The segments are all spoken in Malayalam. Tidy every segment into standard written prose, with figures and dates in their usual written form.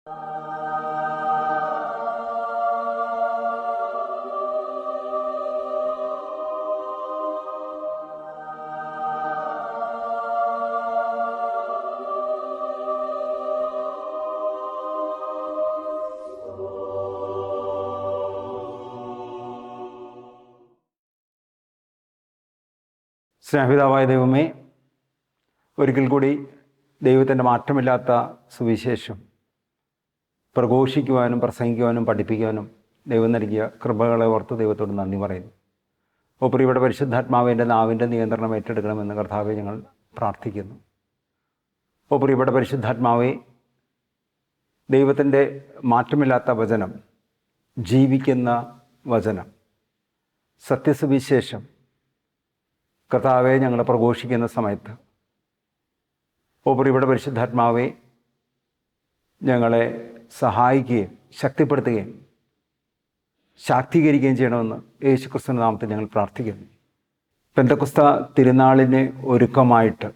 സ്നേഹിതാവായ ദൈവമേ, ഒരിക്കൽ കൂടി ദൈവത്തിൻ്റെ മാറ്റമില്ലാത്ത സുവിശേഷം പ്രഘോഷിക്കുവാനും പ്രസംഗിക്കുവാനും പഠിപ്പിക്കുവാനും ദൈവം നൽകിയ കൃപകളെ ഓർത്ത് ദൈവത്തോട് നന്ദി പറയുന്നു. ഓ പ്രിയപ്പെട്ട പരിശുദ്ധാത്മാവിൻ്റെ നാവിൻ്റെ നിയന്ത്രണം ഏറ്റെടുക്കണമെന്ന് കർത്താവെ ഞങ്ങൾ പ്രാർത്ഥിക്കുന്നു. ഓ പ്രിയപ്പെട്ട പരിശുദ്ധാത്മാവെ, ദൈവത്തിൻ്റെ മാറ്റമില്ലാത്ത വചനം, ജീവിക്കുന്ന വചനം, സത്യസുവിശേഷം കർത്താവെ ഞങ്ങൾ പ്രഘോഷിക്കുന്ന സമയത്ത് ഓ പ്രിയപ്പെട്ട പരിശുദ്ധാത്മാവെ ഞങ്ങളെ സഹായിക്കുകയും ശക്തിപ്പെടുത്തുകയും ശാക്തീകരിക്കുകയും ചെയ്യണമെന്ന് യേശുക്രിസ്തുവിന്റെ നാമത്തിൽ ഞങ്ങൾ പ്രാർത്ഥിക്കുന്നു. പെന്തക്കോസ്ത തിരുനാളിന് ഒരുക്കമായിട്ട്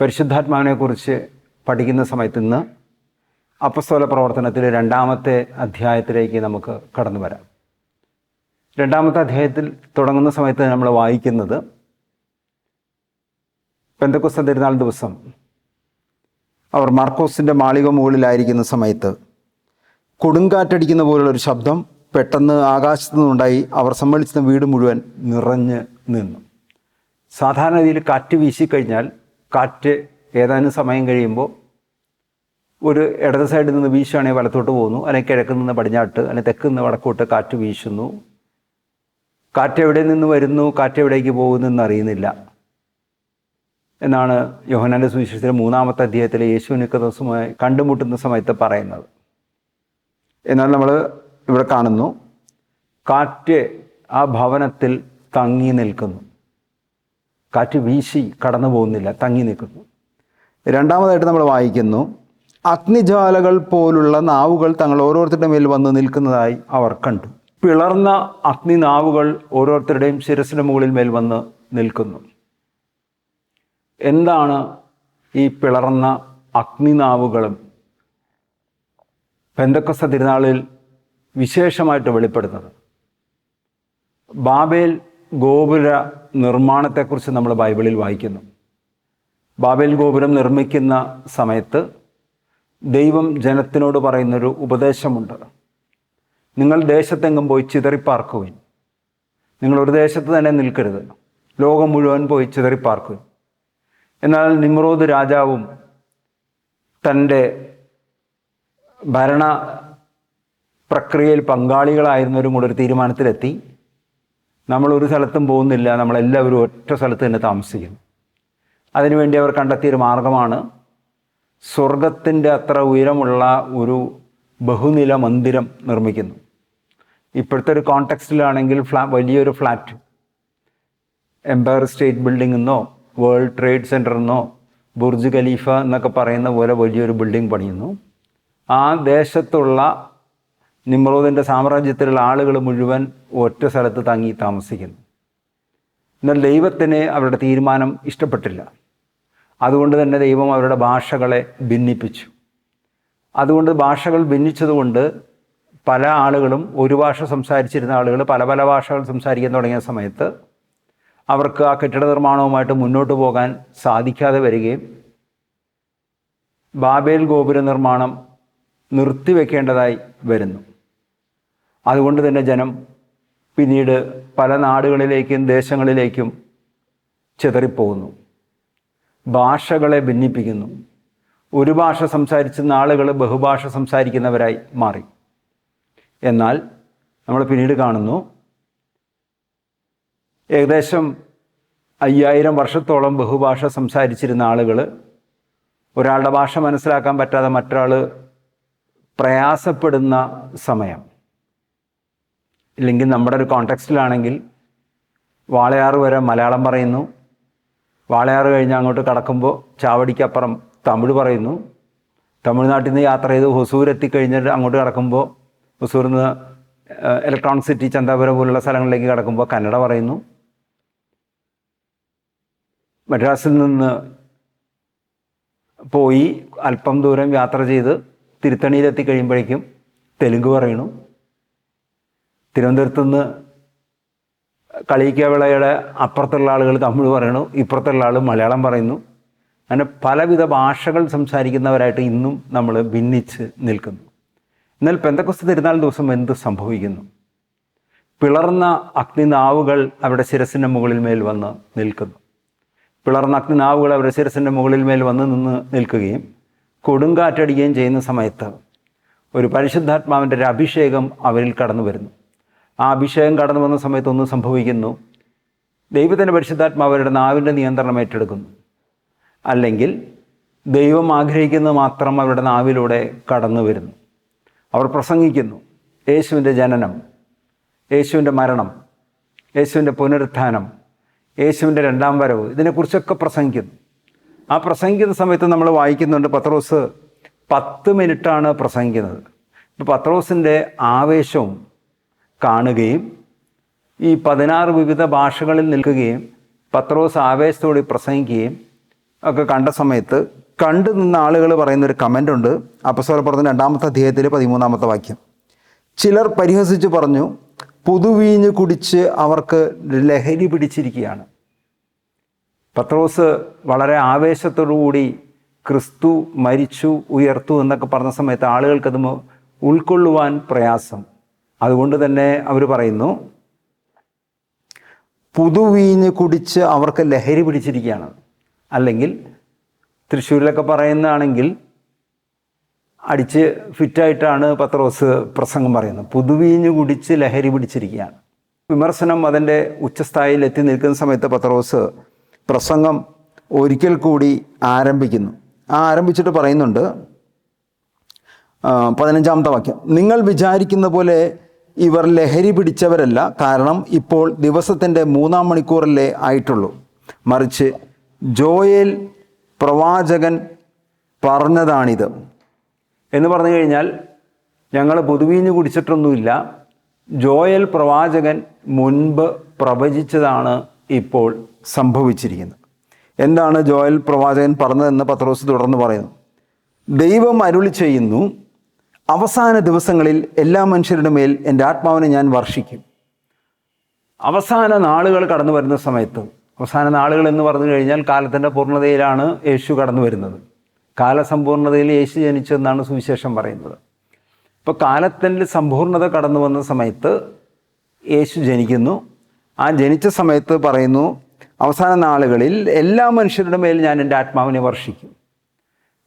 പരിശുദ്ധാത്മാവിനെക്കുറിച്ച് പഠിക്കുന്ന സമയത്ത് ഇന്ന് അപ്പസ്തോല പ്രവർത്തനത്തിലെ 2-ാമത്തെ അധ്യായത്തിലേക്ക് നമുക്ക് കടന്നു വരാം. 2-ാമത്തെ അധ്യായത്തിൽ തുടങ്ങുന്ന സമയത്ത് നമ്മൾ വായിക്കുന്നത്, പെന്തക്കോസ്ത തിരുനാൾ ദിവസം അവർ മാർക്കോസിൻ്റെ മാളിക മുകളിലായിരിക്കുന്ന സമയത്ത് കൊടുങ്കാറ്റടിക്കുന്ന പോലുള്ളൊരു ശബ്ദം പെട്ടെന്ന് ആകാശത്തു നിന്നുണ്ടായി. അവർ സമ്മേളിച്ചിരുന്ന വീട് മുഴുവൻ നിറഞ്ഞ് നിന്നു. സാധാരണ രീതിയിൽ കാറ്റ് വീശിക്കഴിഞ്ഞാൽ കാറ്റ് ഏതാനും സമയം കഴിയുമ്പോൾ ഒരു ഇടത് സൈഡിൽ നിന്ന് വീശുകയാണെങ്കിൽ വലത്തോട്ട് പോകുന്നു, അല്ലെങ്കിൽ കിഴക്ക് നിന്ന് പടിഞ്ഞാട്ട്, അല്ലെങ്കിൽ തെക്ക് നിന്ന് വടക്കോട്ട് കാറ്റ് വീശുന്നു. കാറ്റ് എവിടെ നിന്ന് വരുന്നു, കാറ്റ് എവിടേക്ക് പോകുന്നു എന്നറിയുന്നില്ല എന്നാണ് യോഹന്നാന്റെ സുവിശേഷത്തിലെ 3-ാമത്തെ അധ്യായത്തിലെ യേശു നിക്കോദോസുമായി കണ്ടുമുട്ടുന്ന സമയത്ത് പറയുന്നത്. എന്നാൽ നമ്മൾ ഇവിടെ കാണുന്നു, കാറ്റ് ആ ഭവനത്തിൽ തങ്ങി നിൽക്കുന്നു. കാറ്റ് വീശി കടന്നു പോകുന്നില്ല, തങ്ങി നിൽക്കുന്നു. 2-ാമതായിട്ട് നമ്മൾ വായിക്കുന്നു, അഗ്നിജ്വാലകൾ പോലുള്ള നാവുകൾ തങ്ങൾ ഓരോരുത്തരുടെ മേൽ വന്ന് നിൽക്കുന്നതായി അവർ കണ്ടു. പിളർന്ന അഗ്നിനാവുകൾ ഓരോരുത്തരുടെയും ശിരസിന് മുകളിൽ മേൽ വന്ന് നിൽക്കുന്നു. എന്താണ് ഈ പിളർന്ന അഗ്നിനാവുകളും പെന്തക്കോസ്ത തിരുനാളിൽ വിശേഷമായിട്ട് വെളിപ്പെടുന്നത്? ബാബേൽ ഗോപുര നിർമ്മാണത്തെക്കുറിച്ച് നമ്മൾ ബൈബിളിൽ വായിക്കുന്നു. ബാബേൽ ഗോപുരം നിർമ്മിക്കുന്ന സമയത്ത് ദൈവം ജനത്തിനോട് പറയുന്നൊരു ഉപദേശമുണ്ട്. നിങ്ങൾ ദേശത്തെങ്ങും പോയി ചിതറിപ്പാർക്കുവിൻ. നിങ്ങൾ ഒരു ദേശത്ത് തന്നെ നിൽക്കരുത്, ലോകം മുഴുവൻ പോയി ചിതറിപ്പാർക്കുവിൻ. എന്നാൽ നിമ്രോദ് രാജാവും തൻ്റെ ഭരണ പ്രക്രിയയിൽ പങ്കാളികളായിരുന്നവരും കൂടെ ഒരു തീരുമാനത്തിലെത്തി, നമ്മളൊരു സ്ഥലത്തും പോകുന്നില്ല, നമ്മളെല്ലാവരും ഒറ്റ സ്ഥലത്ത് തന്നെ താമസിക്കുന്നു. അതിനുവേണ്ടി അവർ കണ്ടെത്തിയൊരു മാർഗമാണ് സ്വർഗത്തിൻ്റെ അത്ര ഉയരമുള്ള ഒരു ബഹുനില മന്ദിരം നിർമ്മിക്കുന്നു. ഇപ്പോഴത്തെ ഒരു കോണ്ടെക്സ്റ്റിലാണെങ്കിൽ വലിയൊരു ഫ്ലാറ്റ്, എംപയർ സ്റ്റേറ്റ് ബിൽഡിംഗ് എന്നോ വേൾഡ് ട്രേഡ് സെൻറ്റർ എന്നോ ബുർജ് ഖലീഫ എന്നൊക്കെ പറയുന്ന പോലെ വലിയൊരു ബിൽഡിംഗ് പണിയുന്നു. ആ ദേശത്തുള്ള നിമ്രോദിൻ്റെ സാമ്രാജ്യത്തിലുള്ള ആളുകൾ മുഴുവൻ ഒറ്റ സ്ഥലത്ത് തങ്ങി താമസിക്കുന്നു. എന്നാൽ ദൈവത്തിന് അവരുടെ തീരുമാനം ഇഷ്ടപ്പെട്ടില്ല. അതുകൊണ്ട് തന്നെ ദൈവം അവരുടെ ഭാഷകളെ ഭിന്നിപ്പിച്ചു. അതുകൊണ്ട് ഭാഷകൾ ഭിന്നിച്ചതുകൊണ്ട് പല ആളുകളും, ഒരു ഭാഷ സംസാരിച്ചിരുന്ന ആളുകൾ പല പല ഭാഷകൾ സംസാരിക്കാൻ തുടങ്ങിയ സമയത്ത് അവർക്ക് ആ കെട്ടിട നിർമ്മാണവുമായിട്ട് മുന്നോട്ട് പോകാൻ സാധിക്കാതെ വരികയും ബാബേൽ ഗോപുര നിർമ്മാണം നിർത്തിവെക്കേണ്ടതായി വരുന്നു. അതുകൊണ്ട് തന്നെ ജനം പിന്നീട് പല നാടുകളിലേക്കും ദേശങ്ങളിലേക്കും ചിതറിപ്പോകുന്നു. ഭാഷകളെ ഭിന്നിപ്പിക്കുന്നു. ഒരു ഭാഷ സംസാരിച്ചിരുന്ന ആളുകൾ ബഹുഭാഷ സംസാരിക്കുന്നവരായി മാറി. എന്നാൽ നമ്മൾ പിന്നീട് കാണുന്നു, ഏകദേശം 5000 വർഷത്തോളം ബഹുഭാഷ സംസാരിച്ചിരുന്ന ആളുകൾ ഒരാളുടെ ഭാഷ മനസ്സിലാക്കാൻ പറ്റാതെ മറ്റൊരാൾ പ്രയാസപ്പെടുന്ന സമയം, ഇല്ലെങ്കിൽ നമ്മുടെ ഒരു കോണ്ടെക്സ്റ്റിലാണെങ്കിൽ വാളയാറ് വരെ മലയാളം പറയുന്നു, വാളയാറ് കഴിഞ്ഞ് അങ്ങോട്ട് കടക്കുമ്പോൾ ചാവടിക്കപ്പുറം തമിഴ് പറയുന്നു, തമിഴ്നാട്ടിൽ നിന്ന് യാത്ര ചെയ്ത് ഹൊസൂർ എത്തിക്കഴിഞ്ഞിട്ട് അങ്ങോട്ട് കടക്കുമ്പോൾ ഹൊസൂരിൽ നിന്ന് ഇലക്ട്രോണിക് സിറ്റി ചന്താപുരം പോലുള്ള സ്ഥലങ്ങളിലേക്ക് കടക്കുമ്പോൾ കന്നഡ പറയുന്നു, മദ്രാസിൽ നിന്ന് പോയി അല്പം ദൂരം യാത്ര ചെയ്ത് തിരുത്തണിയിലെത്തി കഴിയുമ്പോഴേക്കും തെലുങ്ക് പറയണു. തിരുവനന്തപുരത്തു നിന്ന് കളിയിക്കവിളയുടെ അപ്പുറത്തുള്ള ആളുകൾ തമിഴ് പറയണു, ഇപ്പുറത്തുള്ള ആൾ മലയാളം പറയുന്നു. അങ്ങനെ പലവിധ ഭാഷകൾ സംസാരിക്കുന്നവരായിട്ട് ഇന്നും നമ്മൾ ഭിന്നിച്ച് നിൽക്കുന്നു. എന്നാൽ പെന്തക്കോസ്ത് തിരുനാൾ ദിവസം എന്ത് സംഭവിക്കുന്നു? പിളർന്ന അഗ്നിനാവുകൾ അവരുടെ ശിരസിൻ്റെ മുകളിൽ മേൽ വന്ന് നിൽക്കുന്നു. പിളർന്ന അഗ്നിനാവുകൾ അവരുടെ ശിരസിൻ്റെ മുകളിൽ മേൽ വന്ന് നിന്ന് നിൽക്കുകയും കൊടുങ്കാറ്റടിക്കുകയും ചെയ്യുന്ന സമയത്ത് ഒരു പരിശുദ്ധാത്മാവിൻ്റെ ഒരു അഭിഷേകം അവരിൽ കടന്നു വരുന്നു. ആ അഭിഷേകം കടന്നു വന്ന സമയത്ത് ഒന്ന് സംഭവിക്കുന്നു. ദൈവത്തിൻ്റെ പരിശുദ്ധാത്മാവ് അവരുടെ നാവിൻ്റെ നിയന്ത്രണം ഏറ്റെടുക്കുന്നു. അല്ലെങ്കിൽ ദൈവം ആഗ്രഹിക്കുന്നത് മാത്രം അവരുടെ നാവിലൂടെ കടന്നു വരുന്നു. അവർ പ്രസംഗിക്കുന്നു. യേശുവിൻ്റെ ജനനം, യേശുവിൻ്റെ മരണം, യേശുവിൻ്റെ പുനരുത്ഥാനം, യേശുവിൻ്റെ രണ്ടാം വരവ്, ഇതിനെക്കുറിച്ചൊക്കെ പ്രസംഗിക്കുന്നു. ആ പ്രസംഗിക്കുന്ന സമയത്ത് നമ്മൾ വായിക്കുന്നുണ്ട്, പത്രോസ് 10 മിനിറ്റാണ് പ്രസംഗിക്കുന്നത്. ഇപ്പോൾ പത്രോസിൻ്റെ ആവേശവും കാണുകയും ഈ 16 വിവിധ ഭാഷകളിൽ നിൽക്കുകയും പത്രോസ് ആവേശത്തോടെ പ്രസംഗിക്കുകയും ഒക്കെ കണ്ട സമയത്ത് കണ്ടു നിന്ന ആളുകൾ പറയുന്നൊരു കമൻ്റുണ്ട്. അപ്പോസ്തലപ്രവർത്തനം 2-ാമത്തെ അധ്യായത്തിൽ 13-ാമത്തെ വാക്യം. ചിലർ പരിഹസിച്ച് പറഞ്ഞു, പുതുവീഞ്ഞ് കുടിച്ച് അവർക്ക് ലഹരി പിടിച്ചിരിക്കുകയാണ്. പത്രോസ് വളരെ ആവേശത്തോടുകൂടി ക്രിസ്തു മരിച്ചു ഉയർത്തു എന്നൊക്കെ പറഞ്ഞ സമയത്ത് ആളുകൾക്കത് ഉൾക്കൊള്ളുവാൻ പ്രയാസം. അതുകൊണ്ട് തന്നെ അവർ പറയുന്നു, പുതുവീഞ്ഞ് കുടിച്ച് അവർക്ക് ലഹരി പിടിച്ചിരിക്കുകയാണ്. അല്ലെങ്കിൽ തൃശ്ശൂരിലൊക്കെ പറയുന്നതാണെങ്കിൽ അടിച്ച് ഫിറ്റായിട്ടാണ് പത്രോസ് പ്രസംഗം പറയുന്നത്. പുതുവീഞ്ഞ് കുടിച്ച് ലഹരി പിടിച്ചിരിക്കുകയാണ്. വിമർശനം അതിൻ്റെ ഉച്ചസ്ഥായിയിൽ എത്തി നിൽക്കുന്ന സമയത്ത് പത്രോസ് പ്രസംഗം ഒരിക്കൽ കൂടി ആരംഭിക്കുന്നു. ആരംഭിച്ചിട്ട് പറയുന്നുണ്ട്, 15-ാമത്തെ വാക്യം, നിങ്ങൾ വിചാരിക്കുന്ന പോലെ ഇവർ ലഹരി പിടിച്ചവരല്ല. കാരണം ഇപ്പോൾ ദിവസത്തിൻ്റെ 3-ാം മണിക്കൂറല്ലേ ആയിട്ടുള്ളൂ. മറിച്ച് ജോയേൽ പ്രവാചകൻ പറഞ്ഞതാണിത് എന്ന് പറഞ്ഞു കഴിഞ്ഞാൽ, ഞങ്ങൾ പുതുവീഞ്ഞ് കുടിച്ചിട്ടൊന്നുമില്ല, ജോയേൽ പ്രവാചകൻ മുൻപ് പ്രവചിച്ചതാണ് ഇപ്പോൾ സംഭവിച്ചിരിക്കുന്നത്. എന്താണ് ജോയേൽ പ്രവാചകൻ പറഞ്ഞതെന്ന് പത്രോസ് തുടർന്ന് പറയുന്നു. ദൈവം അരുളി ചെയ്യുന്നു, അവസാന ദിവസങ്ങളിൽ എല്ലാ മനുഷ്യരുടെ മേൽ എൻ്റെ ആത്മാവിനെ ഞാൻ വർഷിക്കും. അവസാന നാളുകൾ കടന്നു വരുന്ന സമയത്ത്, അവസാന നാളുകൾ എന്ന് പറഞ്ഞു കഴിഞ്ഞാൽ കാലത്തിൻ്റെ പൂർണ്ണതയിലാണ് യേശു കടന്നു വരുന്നത്. കാലസമ്പൂർണതയിൽ യേശു ജനിച്ചെന്നാണ് സുവിശേഷം പറയുന്നത്. ഇപ്പോൾ കാലത്തിൻ്റെ സമ്പൂർണത കടന്നു വന്ന സമയത്ത് യേശു ജനിക്കുന്നു. ആ ജനിച്ച സമയത്ത് പറയുന്നു, അവസാന നാളുകളിൽ എല്ലാ മനുഷ്യരുടെ മേൽ ഞാൻ എൻ്റെ ആത്മാവിനെ വർഷിക്കും.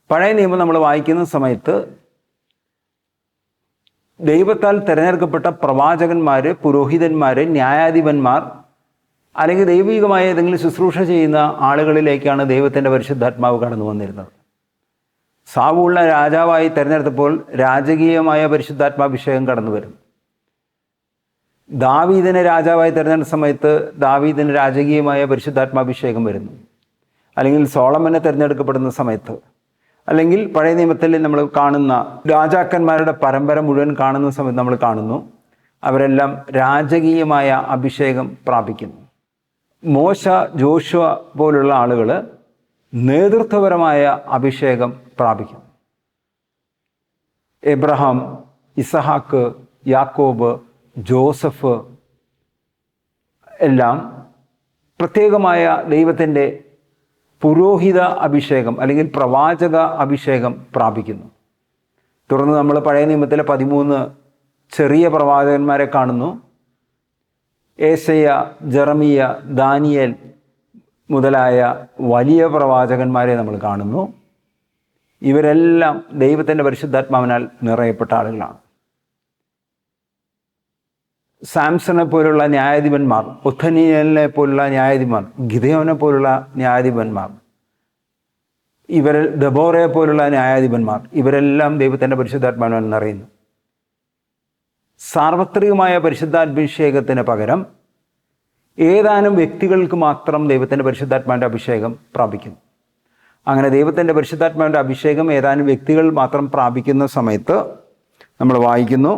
പഴയ നിയമം നമ്മൾ വായിക്കുന്ന സമയത്ത് ദൈവത്താൽ തിരഞ്ഞെടുക്കപ്പെട്ട പ്രവാചകന്മാർ, പുരോഹിതന്മാർ, ന്യായാധിപന്മാർ അല്ലെങ്കിൽ ദൈവികമായ ഏതെങ്കിലും ശുശ്രൂഷ ചെയ്യുന്ന ആളുകളിലേക്കാണ് ദൈവത്തിൻ്റെ പരിശുദ്ധാത്മാവ് കടന്നു വന്നിരുന്നത്. സാവൂളിനെ രാജാവായി തിരഞ്ഞെടുത്തപ്പോൾ രാജകീയമായ പരിശുദ്ധാത്മാഭിഷേകം കടന്നു വരും. ദാവീദിനെ രാജാവായി തിരഞ്ഞെടുത്ത സമയത്ത് ദാവീദിന് രാജകീയമായ പരിശുദ്ധാത്മാഭിഷേകം വരുന്നു. അല്ലെങ്കിൽ സോളമനെ തിരഞ്ഞെടുക്കപ്പെടുന്ന സമയത്ത്, അല്ലെങ്കിൽ പഴയ നിയമത്തിൽ നമ്മൾ കാണുന്ന രാജാക്കന്മാരുടെ പരമ്പര മുഴുവൻ കാണുന്ന സമയത്ത് നമ്മൾ കാണുന്നു അവരെല്ലാം രാജകീയമായ അഭിഷേകം പ്രാപിക്കുന്നു. മോശ, ജോഷുവ പോലുള്ള ആളുകൾ നേതൃത്വപരമായ അഭിഷേകം പ്രാപിക്കും. എബ്രഹാം, ഇസഹാക്ക്, യാക്കോബ്, ജോസഫ് എല്ലാം പ്രത്യേകമായ ദൈവത്തിൻ്റെ പുരോഹിത അഭിഷേകം അല്ലെങ്കിൽ പ്രവാചക അഭിഷേകം പ്രാപിക്കുന്നു. തുടർന്ന് നമ്മൾ പഴയ നിയമത്തിലെ 13 ചെറിയ പ്രവാചകന്മാരെ കാണുന്നു. ഏശയ്യ, ജെറമിയ, ദാനിയേൽ മുതലായ വലിയ പ്രവാചകന്മാരെ നമ്മൾ കാണുന്നു. ഇവരെല്ലാം ദൈവത്തിൻ്റെ പരിശുദ്ധാത്മാവിനാൽ നിറയപ്പെട്ട ആളുകളാണ്. സാംസനെ പോലുള്ള ന്യായാധിപന്മാർ, ഒഥനീയലിനെ പോലുള്ള ന്യായാധിപന്മാർ, ഗിദെയോനെ പോലുള്ള ന്യായാധിപന്മാർ, ദെബോറയെ പോലുള്ള ന്യായാധിപന്മാർ, ഇവരെല്ലാം ദൈവത്തിൻ്റെ പരിശുദ്ധാത്മാവിനാൽ നിറയുന്നു. സാർവത്രികമായ പരിശുദ്ധാഭിഷേകത്തിന് പകരം ഏതാനും വ്യക്തികൾക്ക് മാത്രം ദൈവത്തിൻ്റെ പരിശുദ്ധാത്മാവിൻ്റെ അഭിഷേകം പ്രാപിക്കുന്നു. അങ്ങനെ ദൈവത്തിൻ്റെ പരിശുദ്ധാത്മാവിൻ്റെ അഭിഷേകം ഏതാനും വ്യക്തികൾ മാത്രം പ്രാപിക്കുന്ന സമയത്ത് നമ്മൾ വായിക്കുന്നു,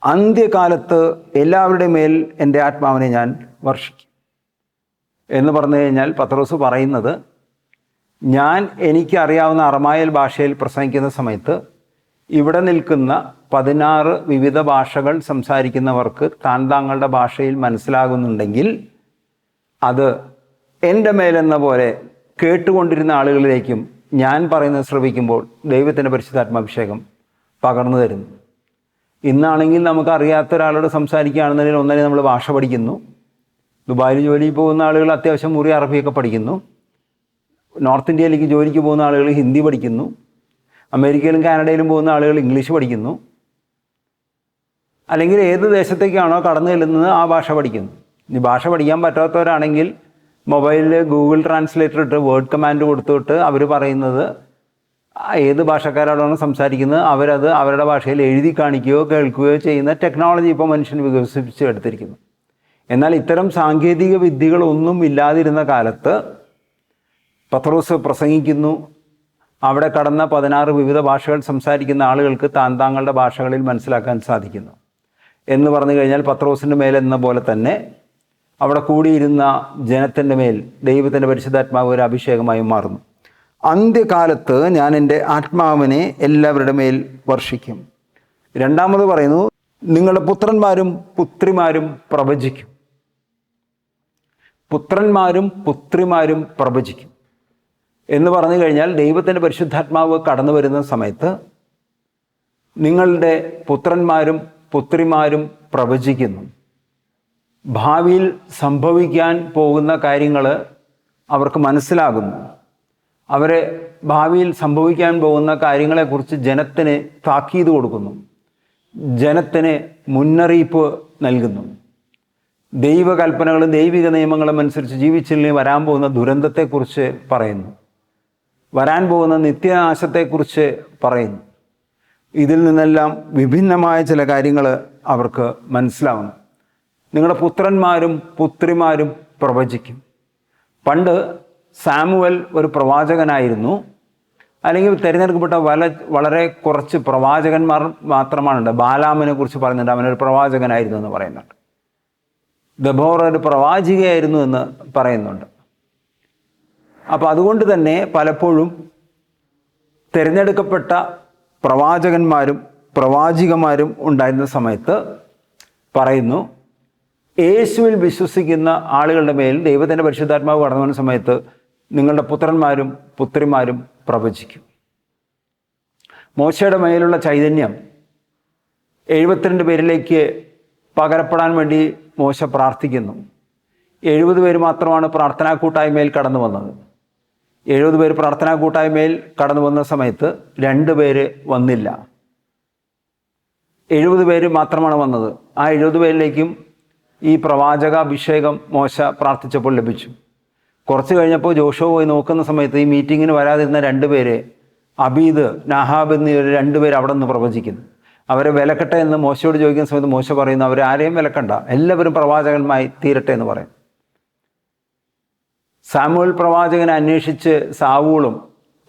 അന്ത്യകാലത്ത് എല്ലാവരുടെ മേൽ എൻ്റെ ആത്മാവിനെ ഞാൻ വർഷിക്കും എന്ന് പറഞ്ഞു കഴിഞ്ഞാൽ പത്രോസ് പറയുന്നത് ഞാൻ എനിക്കറിയാവുന്ന അറമായൽ ഭാഷയിൽ പ്രസംഗിക്കുന്ന സമയത്ത് ഇവിടെ നിൽക്കുന്ന 16 വിവിധ ഭാഷകൾ സംസാരിക്കുന്നവർക്ക് താങ്കളുടെ ഭാഷയിൽ മനസ്സിലാകുന്നുണ്ടെങ്കിൽ അത് എൻ്റെ മേലെന്ന പോലെ കേട്ടുകൊണ്ടിരുന്ന ആളുകളിലേക്കും ഞാൻ പറയുന്നത് ശ്രവിക്കുമ്പോൾ ദൈവത്തിൻ്റെ പരിശുദ്ധാത്മാഭിഷേകം പകർന്നു തരുന്നു. ഇന്നാണെങ്കിൽ നമുക്ക് അറിയാത്ത ഒരാളോട് സംസാരിക്കുകയാണെന്നുണ്ടെങ്കിൽ ഒന്നേ നമ്മൾ ഭാഷ പഠിക്കുന്നു. ദുബായിൽ ജോലിക്ക് പോകുന്ന ആളുകൾ അത്യാവശ്യം മുറി അറബിയൊക്കെ പഠിക്കുന്നു. നോർത്ത് ഇന്ത്യയിലേക്ക് ജോലിക്ക് പോകുന്ന ആളുകൾ ഹിന്ദി പഠിക്കുന്നു. അമേരിക്കയിലും കാനഡയിലും പോകുന്ന ആളുകൾ ഇംഗ്ലീഷ് പഠിക്കുന്നു. അല്ലെങ്കിൽ ഏത് ദേശത്തേക്കാണോ കടന്നു ചെല്ലുന്നത് ആ ഭാഷ പഠിക്കുന്നു. ഇനി ഭാഷ പഠിക്കാൻ പറ്റാത്തവരാണെങ്കിൽ മൊബൈലിൽ ഗൂഗിൾ ട്രാൻസ്ലേറ്റർ ഇട്ട് വേർഡ് കമാൻഡ് കൊടുത്തിട്ട് അവർ പറയുന്നത് ഏത് ഭാഷക്കാരോടാണ് സംസാരിക്കുന്നത് അവരത് അവരുടെ ഭാഷയിൽ എഴുതി കാണിക്കുകയോ കേൾക്കുകയോ ചെയ്യുന്ന ടെക്നോളജി ഇപ്പോൾ മനുഷ്യൻ വികസിപ്പിച്ച് എടുത്തിരിക്കുന്നു. എന്നാൽ ഇത്തരം സാങ്കേതിക വിദ്യകളൊന്നും ഇല്ലാതിരുന്ന കാലത്ത് പത്രോസ് പ്രസംഗിക്കുന്നു. അവിടെ കടന്ന 16 വിവിധ ഭാഷകൾ സംസാരിക്കുന്ന ആളുകൾക്ക് താങ്കളുടെ ഭാഷകളിൽ മനസ്സിലാക്കാൻ സാധിക്കുന്നു എന്ന് പറഞ്ഞു കഴിഞ്ഞാൽ പത്രോസിൻ്റെ മേലെന്ന പോലെ തന്നെ അവിടെ കൂടിയിരുന്ന ജനത്തിൻ്റെ മേൽ ദൈവത്തിൻ്റെ പരിശുദ്ധാത്മാവ് ഒരു അഭിഷേകമായി മാറുന്നു. അന്ത്യകാലത്ത് ഞാൻ എൻ്റെ ആത്മാവിനെ എല്ലാവരുടെ മേൽ വർഷിക്കും. രണ്ടാമത് പറയുന്നു, നിങ്ങളുടെ പുത്രന്മാരും പുത്രിമാരും പ്രവചിക്കും. പുത്രന്മാരും പുത്രിമാരും പ്രവചിക്കും എന്ന് പറഞ്ഞു കഴിഞ്ഞാൽ ദൈവത്തിൻ്റെ പരിശുദ്ധാത്മാവ് കടന്നു വരുന്ന സമയത്ത് നിങ്ങളുടെ പുത്രന്മാരും പുത്രിമാരും പ്രവചിക്കുന്നു. ഭാവിയിൽ സംഭവിക്കാൻ പോകുന്ന കാര്യങ്ങൾ അവർക്ക് മനസ്സിലാകുന്നു. അവരെ ഭാവിയിൽ സംഭവിക്കാൻ പോകുന്ന കാര്യങ്ങളെക്കുറിച്ച് ജനത്തിന് താക്കീത് കൊടുക്കുന്നു. ജനത്തിന് മുന്നറിയിപ്പ് നൽകുന്നു. ദൈവകൽപ്പനകളും ദൈവിക നിയമങ്ങളും അനുസരിച്ച് ജീവിച്ചില്ലെങ്കിൽ വരാൻ പോകുന്ന ദുരന്തത്തെക്കുറിച്ച് പറയുന്നു. വരാൻ പോകുന്ന നിത്യനാശത്തെക്കുറിച്ച് പറയുന്നു. ഇതിൽ നിന്നെല്ലാം വിഭിന്നമായ ചില കാര്യങ്ങൾ അവർക്ക് മനസ്സിലാവുന്നു. നിങ്ങളുടെ പുത്രന്മാരും പുത്രിമാരും പ്രവചിക്കും. പണ്ട് സാമുവൽ ഒരു പ്രവാചകനായിരുന്നു. അല്ലെങ്കിൽ തിരഞ്ഞെടുക്കപ്പെട്ട വളരെ കുറച്ച് പ്രവാചകന്മാർ മാത്രമാണുണ്ട്. ബാലാമിനെ കുറിച്ച് പറയുന്നുണ്ട്, അവനൊരു പ്രവാചകനായിരുന്നു എന്ന് പറയുന്നുണ്ട്. ദബോറ ഒരു പ്രവാചികയായിരുന്നു എന്ന് പറയുന്നുണ്ട്. അപ്പോൾ അതുകൊണ്ട് തന്നെ പലപ്പോഴും തിരഞ്ഞെടുക്കപ്പെട്ട പ്രവാചകന്മാരും പ്രവാചികമാരും ഉണ്ടായിരുന്ന സമയത്ത് പറയുന്നു, യേശുവിൽ വിശ്വസിക്കുന്ന ആളുകളുടെ മേൽ ദൈവത്തിൻ്റെ പരിശുദ്ധാത്മാവ് കടന്നു വരുന്ന സമയത്ത് നിങ്ങളുടെ പുത്രന്മാരും പുത്രിമാരും പ്രവചിക്കും. മോശയുടെ മേലുള്ള ചൈതന്യം 72 പേരിലേക്ക് പകരപ്പെടാൻ വേണ്ടി മോശ പ്രാർത്ഥിക്കുന്നു. 70 പേര് മാത്രമാണ് പ്രാർത്ഥനാ കൂട്ടായ്മയിൽ കടന്നു വന്നത്. 70 പേര് പ്രാർത്ഥനാ കൂട്ടായ്മയിൽ കടന്നു വന്ന സമയത്ത് 2 പേര് വന്നില്ല. 70 പേര് മാത്രമാണ് വന്നത്. ആ 70 പേരിലേക്കും ഈ പ്രവാചകാഭിഷേകം മോശ പ്രാർത്ഥിച്ചപ്പോൾ ലഭിച്ചു. കുറച്ച് കഴിഞ്ഞപ്പോൾ ജോഷുവ പോയി നോക്കുന്ന സമയത്ത് ഈ മീറ്റിങ്ങിന് വരാതിരുന്ന 2 പേര്, അബീദ്, നഹാബ് എന്നിവർ 2 പേര് അവിടെ നിന്ന് പ്രവചിക്കുന്നു. അവരെ വിലക്കട്ടെ എന്ന് മോശയോട് ചോദിക്കുന്ന സമയത്ത് മോശ പറയുന്നു, അവരെ ആരെയും വിലക്കണ്ട, എല്ലാവരും പ്രവാചകന്മാരായി തീരട്ടെ എന്ന് പറയും. സാമുവൽ പ്രവാചകനെ അന്വേഷിച്ച് സാവൂളും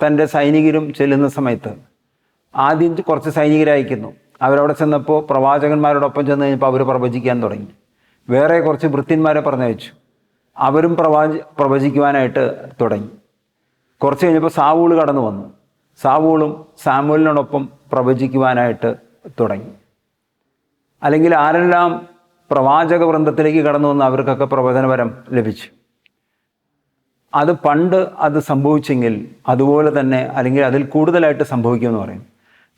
തൻ്റെ സൈനികരും ചെല്ലുന്ന സമയത്ത് ആദ്യം കുറച്ച് സൈനികരെ അയക്കുന്നു. അവരവിടെ ചെന്നപ്പോൾ പ്രവാചകന്മാരോടൊപ്പം ചെന്ന് കഴിഞ്ഞപ്പോൾ അവർ പ്രവചിക്കാൻ തുടങ്ങി. വേറെ കുറച്ച് ഭൃത്യന്മാരെ പറഞ്ഞയച്ചു. അവരും പ്രവചിക്കുവാനായിട്ട് തുടങ്ങി. കുറച്ച് കഴിഞ്ഞപ്പോൾ സാവൂൾ കടന്നു വന്നു. സാവൂളും സാമുവലിനോടൊപ്പം പ്രവചിക്കുവാനായിട്ട് തുടങ്ങി. അല്ലെങ്കിൽ ആരെല്ലാം പ്രവാചക വൃന്ദത്തിലേക്ക് കടന്നു വന്ന് അവർക്കൊക്കെ പ്രവചനപരം ലഭിച്ചു. അത് പണ്ട് അത് സംഭവിച്ചെങ്കിൽ അതുപോലെ തന്നെ അല്ലെങ്കിൽ അതിൽ കൂടുതലായിട്ട് സംഭവിക്കുമെന്ന് പറയും.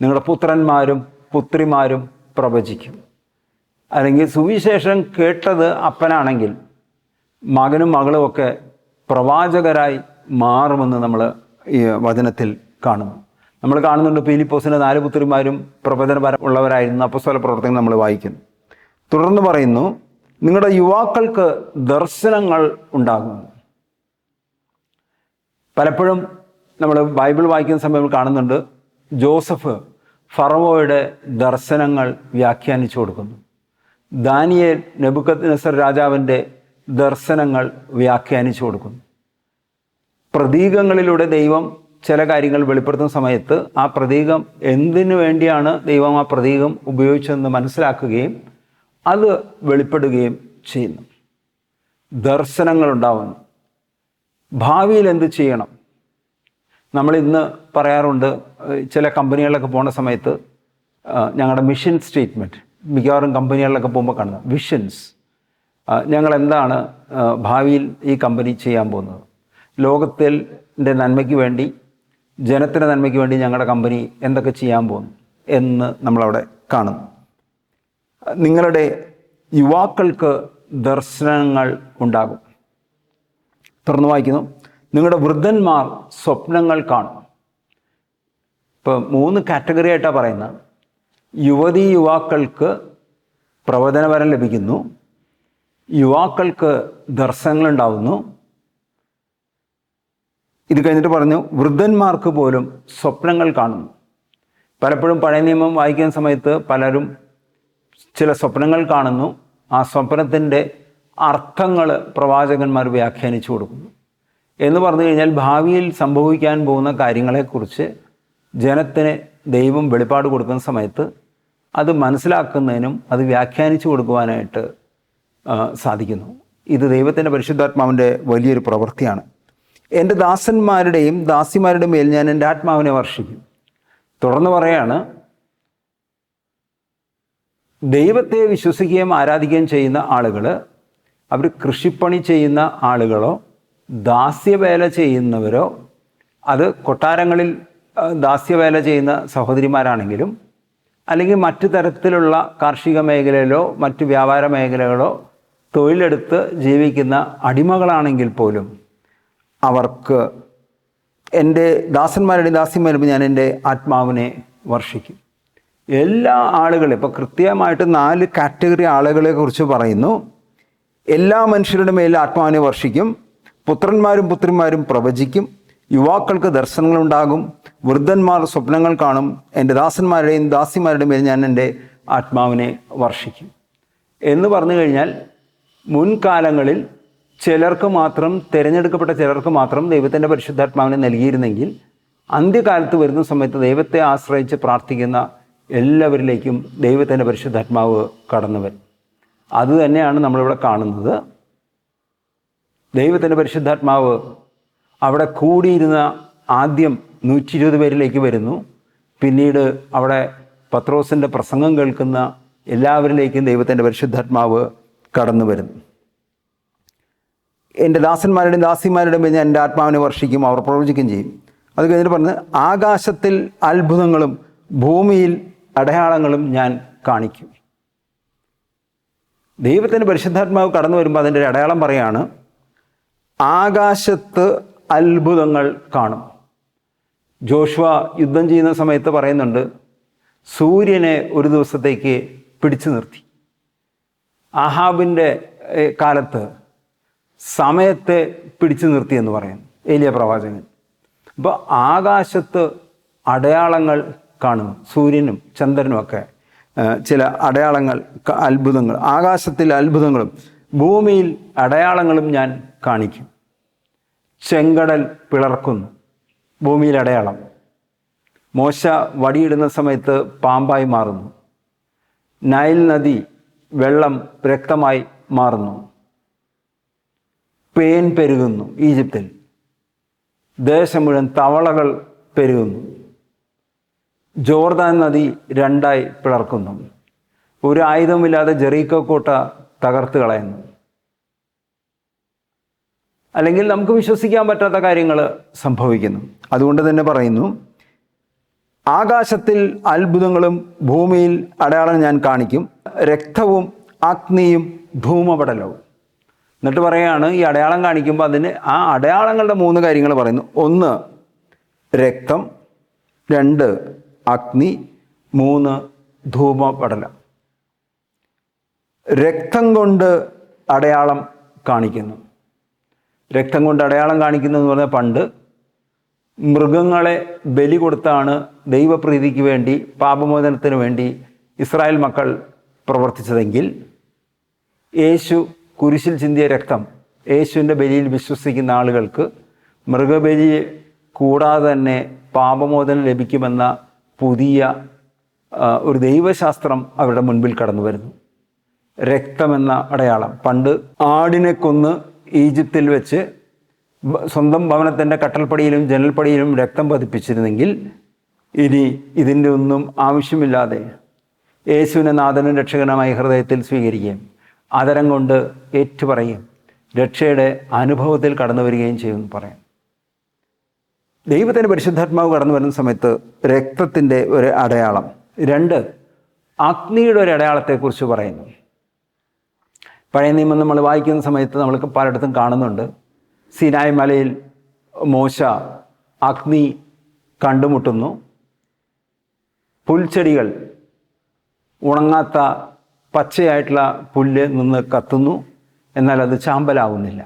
നിങ്ങളുടെ പുത്രന്മാരും പുത്രിമാരും പ്രവചിക്കും. അല്ലെങ്കിൽ സുവിശേഷം കേട്ടത് അപ്പനാണെങ്കിൽ മകനും മകളും ഒക്കെ പ്രവാചകരായി മാറുമെന്ന് നമ്മൾ ഈ വചനത്തിൽ കാണുന്നു. നമ്മൾ കാണുന്നുണ്ട് ഫിലിപ്പോസിൻ്റെ 4 പുത്രിമാരും പ്രവചനപരം ഉള്ളവരായിരുന്നു. അപ്പോസ്തല പ്രവർത്തനം നമ്മൾ വായിക്കുന്നു. തുടർന്ന് പറയുന്നു, നിങ്ങളുടെ യുവാക്കൾക്ക് ദർശനങ്ങൾ ഉണ്ടാകും. പലപ്പോഴും നമ്മൾ ബൈബിൾ വായിക്കുന്ന സമയം കാണുന്നുണ്ട്, ജോസഫ് ഫറവോയുടെ ദർശനങ്ങൾ വ്യാഖ്യാനിച്ചു കൊടുക്കുന്നു. ദാനിയേൽ നെബൂഖദ്നേസർ രാജാവിൻ്റെ ദർശനങ്ങൾ വ്യാഖ്യാനിച്ചു കൊടുക്കുന്നു. പ്രതീകങ്ങളിലൂടെ ദൈവം ചില കാര്യങ്ങൾ വെളിപ്പെടുത്തുന്ന സമയത്ത് ആ പ്രതീകം എന്തിനു വേണ്ടിയാണ് ദൈവം ആ പ്രതീകം ഉപയോഗിച്ചതെന്ന് മനസ്സിലാക്കുകയും അത് വെളിപ്പെടുകയും ചെയ്യുന്നു. ദർശനങ്ങൾ ഉണ്ടാവുന്നു. ഭാവിയിൽ എന്ത് ചെയ്യണം, നമ്മളിന്ന് പറയാറുണ്ട്, ചില കമ്പനികളിലൊക്കെ പോകുന്ന സമയത്ത് ഞങ്ങളുടെ മിഷൻ സ്റ്റേറ്റ്മെൻറ്റ് മിക്കവാറും കമ്പനികളിലൊക്കെ പോകുമ്പോൾ കാണുന്നത് വിഷൻസ്. ഞങ്ങൾ എന്താണ് ഭാവിയിൽ ഈ കമ്പനി ചെയ്യാൻ പോകുന്നത്, ലോകത്തിൻ്റെ നന്മയ്ക്ക് വേണ്ടി, ജനത്തിൻ്റെ നന്മയ്ക്ക് വേണ്ടി ഞങ്ങളുടെ കമ്പനി എന്തൊക്കെ ചെയ്യാൻ പോകുന്നു എന്ന് നമ്മളവിടെ കാണുന്നു. നിങ്ങളുടെ യുവാക്കൾക്ക് ദർശനങ്ങൾ ഉണ്ടാകും. തുറന്നു വായിക്കുന്നു, നിങ്ങളുടെ വൃദ്ധന്മാർ സ്വപ്നങ്ങൾ കാണും. ഇപ്പോൾ 3 കാറ്റഗറി ആയിട്ടാണ് പറയുന്നത്. യുവതീ യുവാക്കൾക്ക് പ്രവചനവരം ലഭിക്കുന്നു, യുവാക്കൾക്ക് ദർശനങ്ങളുണ്ടാവുന്നു. ഇത് കഴിഞ്ഞിട്ട് പറഞ്ഞു വൃദ്ധന്മാർക്ക് പോലും സ്വപ്നങ്ങൾ കാണുന്നു. പലപ്പോഴും പഴയ നിയമം വായിക്കുന്ന സമയത്ത് പലരും ചില സ്വപ്നങ്ങൾ കാണുന്നു, ആ സ്വപ്നത്തിൻ്റെ അർത്ഥങ്ങൾ പ്രവാചകന്മാർ വ്യാഖ്യാനിച്ചു കൊടുക്കുന്നു. എന്ന് പറഞ്ഞു കഴിഞ്ഞാൽ ഭാവിയിൽ സംഭവിക്കാൻ പോകുന്ന കാര്യങ്ങളെക്കുറിച്ച് ജനത്തിന് ദൈവം വെളിപ്പാട് കൊടുക്കുന്ന സമയത്ത് അത് മനസ്സിലാക്കുന്നതിനും അത് വ്യാഖ്യാനിച്ചു കൊടുക്കുവാനായിട്ട് സാധിക്കുന്നു. ഇത് ദൈവത്തിൻ്റെ പരിശുദ്ധാത്മാവിൻ്റെ വലിയൊരു പ്രവൃത്തിയാണ്. എൻ്റെ ദാസന്മാരുടെയും ദാസിമാരുടെയും മേൽ ഞാൻ എൻ്റെ ആത്മാവിനെ വർഷിക്കും. തുടർന്ന് പറയാണ്, ദൈവത്തെ വിശ്വസിക്കുകയും ആരാധിക്കുകയും ചെയ്യുന്ന ആളുകൾ, അവർ കൃഷിപ്പണി ചെയ്യുന്ന ആളുകളോ ദാസ്യവേല ചെയ്യുന്നവരോ, അത് കൊട്ടാരങ്ങളിൽ ദാസ്യവേല ചെയ്യുന്ന സഹോദരിമാരാണെങ്കിലും അല്ലെങ്കിൽ മറ്റു തരത്തിലുള്ള കാർഷിക മേഖലയിലോ മറ്റു വ്യാപാര മേഖലകളോ തൊഴിലെടുത്ത് ജീവിക്കുന്ന അടിമകളാണെങ്കിൽ പോലും അവർക്ക് എൻ്റെ ദാസന്മാരുടെയും ദാസിമാരുടെയും ഞാൻ എൻ്റെ ആത്മാവിനെ വർഷിക്കും. എല്ലാ ആളുകളും, ഇപ്പോൾ കൃത്യമായിട്ട് 4 കാറ്റഗറി ആളുകളെ കുറിച്ച് പറയുന്നു. എല്ലാ മനുഷ്യരുടെ മേൽ ആത്മാവിനെ വർഷിക്കും, പുത്രന്മാരും പുത്രിമാരും പ്രവചിക്കും, യുവാക്കൾക്ക് ദർശനങ്ങളുണ്ടാകും, വൃദ്ധന്മാർ സ്വപ്നങ്ങൾ കാണും, എൻ്റെ ദാസന്മാരുടെയും ദാസിമാരുടെയും മേൽ ഞാൻ എൻ്റെ ആത്മാവിനെ വർഷിക്കും എന്ന് പറഞ്ഞു കഴിഞ്ഞാൽ, മുൻകാലങ്ങളിൽ ചിലർക്ക് മാത്രം, തിരഞ്ഞെടുക്കപ്പെട്ട ചിലർക്ക് മാത്രം ദൈവത്തിൻ്റെ പരിശുദ്ധാത്മാവിനെ നൽകിയിരുന്നെങ്കിൽ അന്ത്യകാലത്ത് വരുന്ന സമയത്ത് ദൈവത്തെ ആശ്രയിച്ച് പ്രാർത്ഥിക്കുന്ന എല്ലാവരിലേക്കും ദൈവത്തിൻ്റെ പരിശുദ്ധാത്മാവ് കടന്നു വരും. അതുതന്നെയാണ് നമ്മളിവിടെ കാണുന്നത്. ദൈവത്തിൻ്റെ പരിശുദ്ധാത്മാവ് അവിടെ കൂടിയിരുന്ന ആദ്യം 120 പേരിലേക്ക് വരുന്നു. പിന്നീട് അവിടെ പത്രോസിൻ്റെ പ്രസംഗം കേൾക്കുന്ന എല്ലാവരിലേക്കും ദൈവത്തിൻ്റെ പരിശുദ്ധാത്മാവ് കടന്നു വരുന്നു. എൻ്റെ ദാസന്മാരുടെയും ദാസിമാരുടെയും മേൽ ഞാൻ എൻ്റെ ആത്മാവിനെ വർഷിക്കും, അവർ പ്രവചിക്കുകയും ചെയ്യും. അത് കഴിഞ്ഞിട്ട് പറഞ്ഞ്, ആകാശത്തിൽ അത്ഭുതങ്ങളും ഭൂമിയിൽ അടയാളങ്ങളും ഞാൻ കാണിക്കും. ദൈവത്തിൻ്റെ പരിശുദ്ധാത്മാവ് കടന്നു വരുമ്പോൾ അതിൻ്റെ അടയാളം പറയാണ്, ആകാശത്ത് അത്ഭുതങ്ങൾ കാണും. ജോഷുവ യുദ്ധം ചെയ്യുന്ന സമയത്ത് പറയുന്നുണ്ട്, സൂര്യനെ ഒരു ദിവസത്തേക്ക് പിടിച്ചു നിർത്തി. ആഹാബിൻ്റെ കാലത്ത് സമയത്തെ പിടിച്ചു നിർത്തി എന്ന് പറയുന്നു ഏലിയ പ്രവാചകൻ. അപ്പോൾ ആകാശത്ത് അടയാളങ്ങൾ കാണുന്നു, സൂര്യനും ചന്ദ്രനുമൊക്കെ ചില അടയാളങ്ങൾ, അത്ഭുതങ്ങൾ. ആകാശത്തിൽ അത്ഭുതങ്ങളും ഭൂമിയിൽ അടയാളങ്ങളും ഞാൻ കാണിക്കും. ചെങ്കടൽ പിളർക്കുന്നു, ഭൂമിയിൽ അടയാളം. മോശ വടിയിടുന്ന സമയത്ത് പാമ്പായി മാറുന്നു. നൈൽ നദി വെള്ളം രക്തമായി മാറുന്നു. പേൻ പെരുകുന്നു ഈജിപ്തിൽ. ദേശം മുഴുവൻ തവളകൾ പെരുകുന്നു. ജോർദാൻ നദി 2ആയി പിളർക്കുന്നു. ഒരു ആയുധമില്ലാതെ ജെറീക്കോ കോട്ട തകർത്ത് കളയുന്നു. അല്ലെങ്കിൽ നമുക്ക് വിശ്വസിക്കാൻ പറ്റാത്ത കാര്യങ്ങൾ സംഭവിക്കുന്നു. അതുകൊണ്ട് തന്നെ പറയുന്നു, ആകാശത്തിൽ അത്ഭുതങ്ങളും ഭൂമിയിൽ അടയാളം ഞാൻ കാണിക്കും, രക്തവും അഗ്നിയും ധൂമപടലവും. എന്നിട്ട് പറയുകയാണ്, ഈ അടയാളം കാണിക്കുമ്പോൾ അതിന് ആ അടയാളങ്ങളുടെ 3 കാര്യങ്ങൾ പറയുന്നു. 1 രക്തം, 2 അഗ്നി, 3 ധൂമപടലം. രക്തം കൊണ്ട് അടയാളം കാണിക്കുന്നു. രക്തം കൊണ്ട് അടയാളം കാണിക്കുന്നു എന്ന് പറഞ്ഞാൽ, പണ്ട് മൃഗങ്ങളെ ബലി കൊടുത്താണ് ദൈവപ്രീതിക്ക് വേണ്ടി, പാപമോചനത്തിന് വേണ്ടി ഇസ്രായേൽ മക്കൾ പ്രവർത്തിച്ചതെങ്കിൽ, യേശു കുരിശിൽ ചിന്തിയ രക്തം, യേശുവിൻ്റെ ബലിയിൽ വിശ്വസിക്കുന്ന ആളുകൾക്ക് മൃഗബലി കൂടാതെ തന്നെ പാപമോചനം ലഭിക്കുമെന്ന പുതിയ ഒരു ദൈവശാസ്ത്രം അവരുടെ മുൻപിൽ കടന്നു വരുന്നു. രക്തമെന്ന അടയാളം. പണ്ട് ആടിനെ കൊന്ന് ഈജിപ്തിൽ വെച്ച് സ്വന്തം ഭവനത്തിൻ്റെ കട്ടൽപ്പടിയിലും ജനൽപ്പടിയിലും രക്തം പതിപ്പിച്ചിരുന്നെങ്കിൽ ഇനി ഇതിൻ്റെ ഒന്നും ആവശ്യമില്ലാതെ യേശുവിനെ നാഥനും രക്ഷകനുമായി ഹൃദയത്തിൽ സ്വീകരിക്കുകയും ആദരം കൊണ്ട് ഏറ്റുപറയുകയും രക്ഷയുടെ അനുഭവത്തിൽ കടന്നു വരികയും ചെയ്യുമെന്ന് പറയാം. ദൈവത്തിൻ്റെ പരിശുദ്ധാത്മാവ് കടന്നു വരുന്ന സമയത്ത് രക്തത്തിൻ്റെ ഒരു അടയാളം. 2, അഗ്നിയുടെ ഒരു അടയാളത്തെക്കുറിച്ച് പറയുന്നു. പഴയ നിയമം നമ്മൾ വായിക്കുന്ന സമയത്ത് നമ്മൾക്ക് പലയിടത്തും കാണുന്നുണ്ട്. സീനായ് മലയിൽ മോശ അഗ്നി കണ്ടുമുട്ടുന്നു. പുൽച്ചെടികൾ, ഉണങ്ങാത്ത പച്ചയായിട്ടുള്ള പുല്ല് നിന്ന് കത്തുന്നു, എന്നാൽ അത് ചാമ്പലാവുന്നില്ല.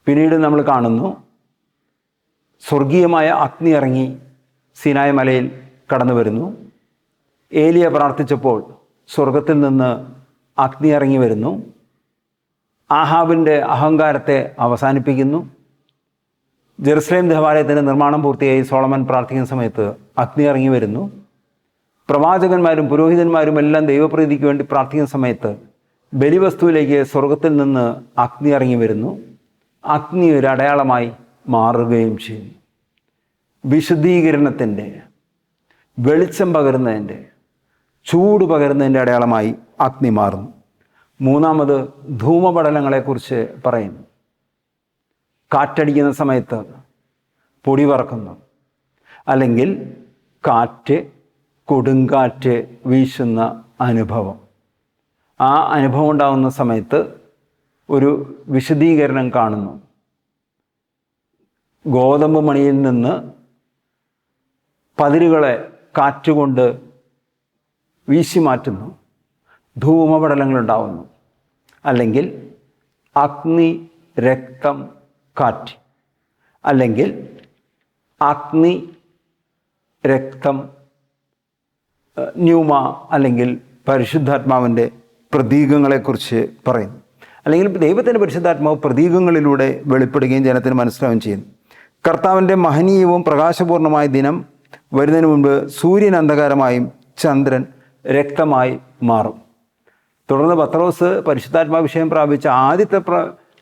പിന്നീട് നമ്മൾ കാണുന്നു സ്വർഗീയമായ അഗ്നി ഇറങ്ങി സീനായ് മലയിൽ കടന്നു വരുന്നു. ഏലിയ പ്രാർത്ഥിച്ചപ്പോൾ സ്വർഗത്തിൽ നിന്ന് അഗ്നി ഇറങ്ങി വരുന്നു. ആഹാബിൻ്റെ അഹങ്കാരത്തെ അവസാനിപ്പിക്കുന്നു. ജെറുസലേം ദേവാലയത്തിൻ്റെ നിർമ്മാണം പൂർത്തിയായി സോളമൻ പ്രാർത്ഥിക്കുന്ന സമയത്ത് അഗ്നി ഇറങ്ങി വരുന്നു. പ്രവാചകന്മാരും പുരോഹിതന്മാരും എല്ലാം ദൈവപ്രീതിക്ക് വേണ്ടി പ്രാർത്ഥിക്കുന്ന സമയത്ത് ബലിവസ്തുവിലേക്ക് സ്വർഗത്തിൽ നിന്ന് അഗ്നി ഇറങ്ങി വരുന്നു. അഗ്നി ഒരു അടയാളമായി മാറുകയും ചെയ്യുന്നു. വിശുദ്ധീകരണത്തിൻ്റെ, വെളിച്ചം പകരുന്നതിൻ്റെ, ചൂട് പകരുന്നതിൻ്റെ അടയാളമായി അഗ്നി മാറുന്നു. 3, ധൂമപടലങ്ങളെക്കുറിച്ച് പറയുന്നു. കാറ്റടിക്കുന്ന സമയത്ത് പൊടി പറക്കുന്നു, അല്ലെങ്കിൽ കാറ്റ്, കൊടുങ്കാറ്റ് വീശുന്ന അനുഭവം. ആ അനുഭവം ഉണ്ടാകുന്ന സമയത്ത് ഒരു വിശദീകരണം കാണുന്നു. ഗോതമ്പ് മണിയിൽ നിന്ന് പതിരുകളെ കാറ്റുകൊണ്ട് വീശി മാറ്റുന്നു, ധൂമപടലങ്ങളുണ്ടാവുന്നു. അല്ലെങ്കിൽ അഗ്നി, രക്തം, കാറ്റ്, അല്ലെങ്കിൽ അഗ്നി, രക്തം, ന്യൂമ, അല്ലെങ്കിൽ പരിശുദ്ധാത്മാവിൻ്റെ പ്രതീകങ്ങളെക്കുറിച്ച് പറയുന്നു. അല്ലെങ്കിൽ ദൈവത്തിൻ്റെ പരിശുദ്ധാത്മാവ് പ്രതീകങ്ങളിലൂടെ വെളിപ്പെടുകയും ജനത്തിന് മനസ്സിലാവുകയും ചെയ്യുന്നു. കർത്താവിൻ്റെ മഹനീയവും പ്രകാശപൂർണമായ ദിനം വരുന്നതിന് മുൻപ് സൂര്യൻ അന്ധകാരമായും ചന്ദ്രൻ രക്തമായി മാറും. തുടർന്ന് പത്രോസ് പരിശുദ്ധാത്മാ വിഷയം പ്രാപിച്ച ആദ്യത്തെ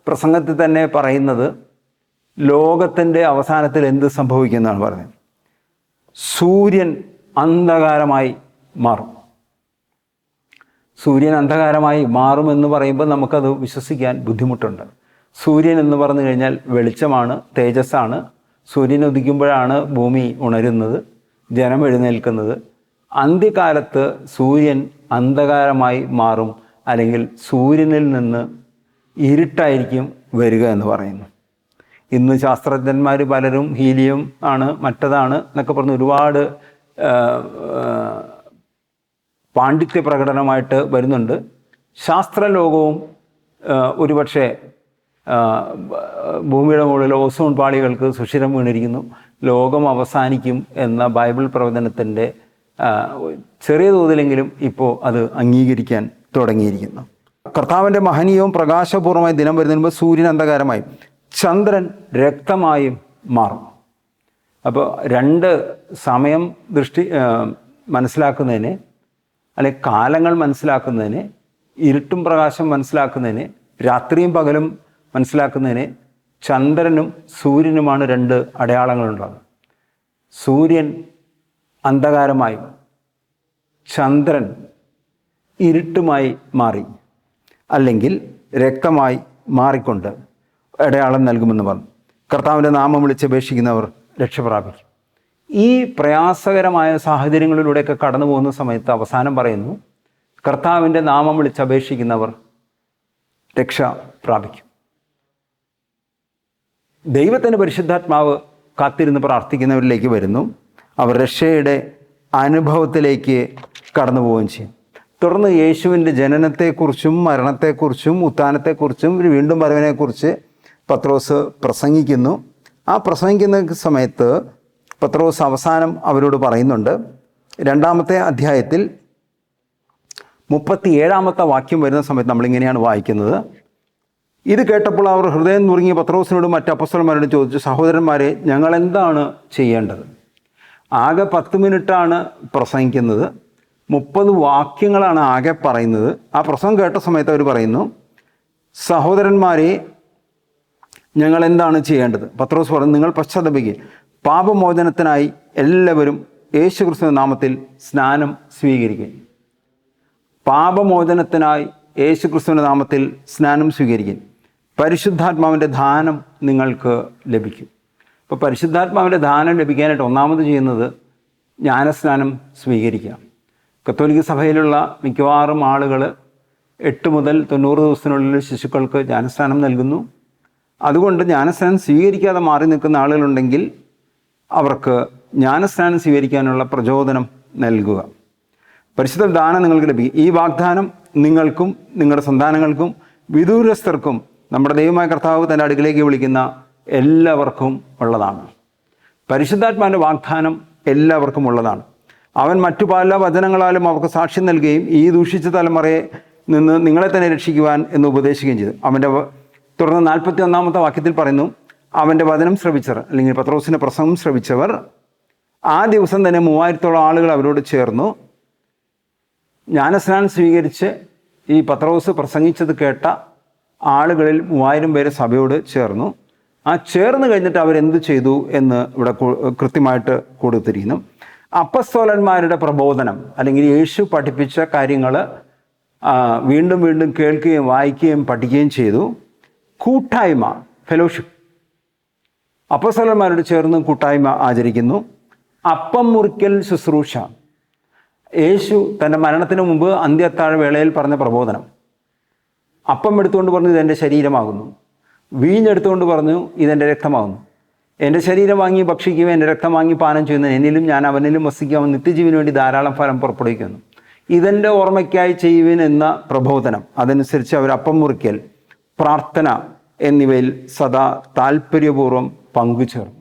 പ്രസംഗത്തിൽ തന്നെ പറയുന്നത് ലോകത്തിൻ്റെ അവസാനത്തിൽ എന്ത് സംഭവിക്കുന്നതാണ് പറയുന്നത്. സൂര്യൻ അന്ധകാരമായി മാറും. സൂര്യൻ അന്ധകാരമായി മാറുമെന്ന് പറയുമ്പോൾ നമുക്കത് വിശ്വസിക്കാൻ ബുദ്ധിമുട്ടുണ്ട്. സൂര്യൻ എന്ന് പറഞ്ഞു കഴിഞ്ഞാൽ വെളിച്ചമാണ്, തേജസ്സാണ്. സൂര്യൻ ഉദിക്കുമ്പോഴാണ് ഭൂമി ഉണരുന്നത്, ജനം എഴുന്നേൽക്കുന്നത്. അന്ത്യകാലത്ത് സൂര്യൻ അന്ധകാരമായി മാറും, അല്ലെങ്കിൽ സൂര്യനിൽ നിന്ന് ഇരുട്ടായിരിക്കും വരിക എന്ന് പറയുന്നു. ഇന്ന് ശാസ്ത്രജ്ഞന്മാർ പലരും ഹീലിയം ആണ്, മറ്റതാണ് എന്നൊക്കെ പറഞ്ഞ് ഒരുപാട് പാണ്ഡിത്യ പ്രകടനമായിട്ട് വരുന്നുണ്ട്. ശാസ്ത്രലോകവും ഒരുപക്ഷെ ഭൂമിയുടെ മുകളിൽ ഓസോൺ പാളികൾക്ക് സുഷിരം വീണിരിക്കുന്നു, ലോകം അവസാനിക്കും എന്ന ബൈബിൾ പ്രവചനത്തിൻ്റെ ചെറിയ തോതിലെങ്കിലും ഇപ്പോൾ അത് അംഗീകരിക്കാൻ തുടങ്ങിയിരിക്കുന്നു. കർത്താവിൻ്റെ മഹനീയവും പ്രകാശപൂർവമായ ദിനം വരുന്നതിന് മുമ്പ് സൂര്യൻ അന്ധകാരമായും ചന്ദ്രൻ രക്തമായും മാറും. അപ്പോൾ 2 സമയം മനസ്സിലാക്കുന്നതിന്, അല്ലെങ്കിൽ കാലങ്ങൾ മനസ്സിലാക്കുന്നതിന്, ഇരുട്ടും പ്രകാശം മനസ്സിലാക്കുന്നതിന്, രാത്രിയും പകലും മനസ്സിലാക്കുന്നതിന് ചന്ദ്രനും സൂര്യനുമാണ് 2 അടയാളങ്ങളുള്ളത്. സൂര്യൻ അന്ധകാരമായും ചന്ദ്രൻ ഇരുട്ടുമായി മാറി, അല്ലെങ്കിൽ രക്തമായി മാറിക്കൊണ്ട് അടയാളം നൽകുമെന്ന് പറഞ്ഞു. കർത്താവിൻ്റെ നാമം വിളിച്ചപേക്ഷിക്കുന്നവർ രക്ഷപ്രാപിക്കും. ഈ പ്രയാസകരമായ സാഹചര്യങ്ങളിലൂടെയൊക്കെ കടന്നു പോകുന്ന സമയത്ത് അവസാനം പറയുന്നു, കർത്താവിൻ്റെ നാമം വിളിച്ചപേക്ഷിക്കുന്നവർ രക്ഷ പ്രാപിക്കും. ദൈവത്തിൻ്റെ പരിശുദ്ധാത്മാവ് കാത്തിരുന്ന് പ്രാർത്ഥിക്കുന്നവരിലേക്ക് വരുന്നു. അവർ രക്ഷയുടെ അനുഭവത്തിലേക്ക് കടന്നു പോവുകയും ചെയ്യും. തുടർന്ന് യേശുവിൻ്റെ ജനനത്തെക്കുറിച്ചും മരണത്തെക്കുറിച്ചും ഉത്ഥാനത്തെക്കുറിച്ചും വീണ്ടും വരവിനെക്കുറിച്ച് പത്രോസ് പ്രസംഗിക്കുന്നു. ആ പ്രസംഗിക്കുന്ന സമയത്ത് പത്രോസ് അവസാനം അവരോട് പറയുന്നുണ്ട്. 2-ാമത്തെ അധ്യായത്തിൽ 37-ാമത്തെ വാക്യം വരുന്ന സമയത്ത് നമ്മളിങ്ങനെയാണ് വായിക്കുന്നത്. ഇത് കേട്ടപ്പോൾ അവർ ഹൃദയം നുറുങ്ങി പത്രോസിനോടും മറ്റ് അപ്പോസ്തലന്മാരോടും ചോദിച്ചു, സഹോദരന്മാരെ, ഞങ്ങളെന്താണ് ചെയ്യേണ്ടത്? ആകെ 10 മിനിറ്റാണ് പ്രസംഗിക്കുന്നത്, 30 വാക്യങ്ങളാണ് ആകെ പറയുന്നത്. ആ പ്രസംഗം കേട്ട സമയത്ത് അവർ പറയുന്നു, സഹോദരന്മാരെ, ഞങ്ങൾ എന്താണ് ചെയ്യേണ്ടത്? പത്രോസ് പറഞ്ഞു, നിങ്ങൾ പശ്ചാത്തപിക്കുക, പാപമോചനത്തിനായി എല്ലാവരും യേശുക്രിസ്തുവിന്റെ നാമത്തിൽ സ്നാനം സ്വീകരിക്കുക. പാപമോചനത്തിനായി യേശുക്രിസ്തുവിന്റെ നാമത്തിൽ സ്നാനം സ്വീകരിക്കുക. പരിശുദ്ധാത്മാവിൻ്റെ ദാനം നിങ്ങൾക്ക് ലഭിക്കും. അപ്പോൾ പരിശുദ്ധാത്മാവിൻ്റെ ദാനം ലഭിക്കാനായിട്ട് ഒന്നാമത് ചെയ്യുന്നത് ജ്ഞാനസ്നാനം സ്വീകരിക്കുക. കത്തോലിക്ക സഭയിലുള്ള മിക്കവാറും ആളുകൾ 8 മുതൽ 90 ദിവസത്തിനുള്ളിൽ ശിശുക്കൾക്ക് ജ്ഞാനസ്നാനം നൽകുന്നു. അതുകൊണ്ട് ജ്ഞാനസ്നാനം സ്വീകരിക്കാതെ മാറി നിൽക്കുന്ന ആളുകളുണ്ടെങ്കിൽ അവർക്ക് ജ്ഞാനസ്നാനം സ്വീകരിക്കാനുള്ള പ്രചോദനം നൽകുക. പരിശുദ്ധ ദാനം നിങ്ങൾക്ക് ലഭിക്കും. ഈ വാഗ്ദാനം നിങ്ങൾക്കും നിങ്ങളുടെ സന്താനങ്ങൾക്കും വിദൂരസ്ഥർക്കും നമ്മുടെ ദൈവമായ കർത്താവ് തൻ്റെ അടുക്കിലേക്ക് വിളിക്കുന്ന എല്ലാവർക്കും ഉള്ളതാണ്. പരിശുദ്ധാത്മാവിൻ്റെ വാഗ്ദാനം എല്ലാവർക്കും ഉള്ളതാണ്. അവൻ മറ്റു പല വചനങ്ങളാലും അവർക്ക് സാക്ഷ്യം നൽകുകയും ഈ ദൂഷിച്ച തലമുറയെ നിന്ന് നിങ്ങളെ തന്നെ രക്ഷിക്കുവാൻ എന്ന് ഉപദേശിക്കുകയും ചെയ്തു. അവൻ്റെ തുടർന്ന് 41-ാമത്തെ വാക്യത്തിൽ പറയുന്നു, അവൻ്റെ വചനം ശ്രവിച്ചവർ, അല്ലെങ്കിൽ പത്രോസിൻ്റെ പ്രസംഗം ശ്രവിച്ചവർ ആ ദിവസം തന്നെ 3000-ഓളം ആളുകൾ അവരോട് ചേർന്നു. ജ്ഞാനസ്നാനം സ്വീകരിച്ച് ഈ പത്രോസ് പ്രസംഗിച്ചത് കേട്ട ആളുകളിൽ 3000 പേര് സഭയോട് ചേർന്നു. ആ ചേർന്ന് കഴിഞ്ഞിട്ട് അവരെന്ത് ചെയ്തു എന്ന് ഇവിടെ കൃത്യമായിട്ട് കൊടുത്തിരിക്കുന്നു. അപ്പസ്തോലന്മാരുടെ പ്രബോധനം, അല്ലെങ്കിൽ യേശു പഠിപ്പിച്ച കാര്യങ്ങൾ വീണ്ടും വീണ്ടും കേൾക്കുകയും വായിക്കുകയും പഠിക്കുകയും ചെയ്തു. കൂട്ടായ്മ, ഫെലോഷിപ്പ്, അപ്പസ്തോലന്മാരോട് ചേർന്ന് കൂട്ടായ്മ ആചരിക്കുന്നു. അപ്പം മുറിക്കൽ ശുശ്രൂഷ, യേശു തൻ്റെ മരണത്തിന് മുമ്പ് അന്ത്യത്താഴ വേളയിൽ പറഞ്ഞ പ്രബോധനം. അപ്പം എടുത്തുകൊണ്ട് പറഞ്ഞു ഇതെൻ്റെ ശരീരമാകുന്നു, വീഞ്ഞെടുത്തുകൊണ്ട് പറഞ്ഞു ഇതെൻ്റെ രക്തമാകുന്നു. എൻ്റെ ശരീരം വാങ്ങി ഭക്ഷിക്കുകയും എൻ്റെ രക്തം വാങ്ങി പാനം ചെയ്യുന്ന എന്നിലും ഞാൻ അവനിലും വസിക്കാവും നിത്യജീവന് വേണ്ടി ധാരാളം ഫലം പുറപ്പെടുവിക്കുന്നു. ഇതെൻ്റെ ഓർമ്മയ്ക്കായി ചെയ്യുവിൻ എന്ന പ്രബോധനം. അതനുസരിച്ച് അവർ അപ്പം മുറിക്കൽ, പ്രാർത്ഥന എന്നിവയിൽ സദാ താല്പര്യപൂർവ്വം പങ്കുചേർന്നു.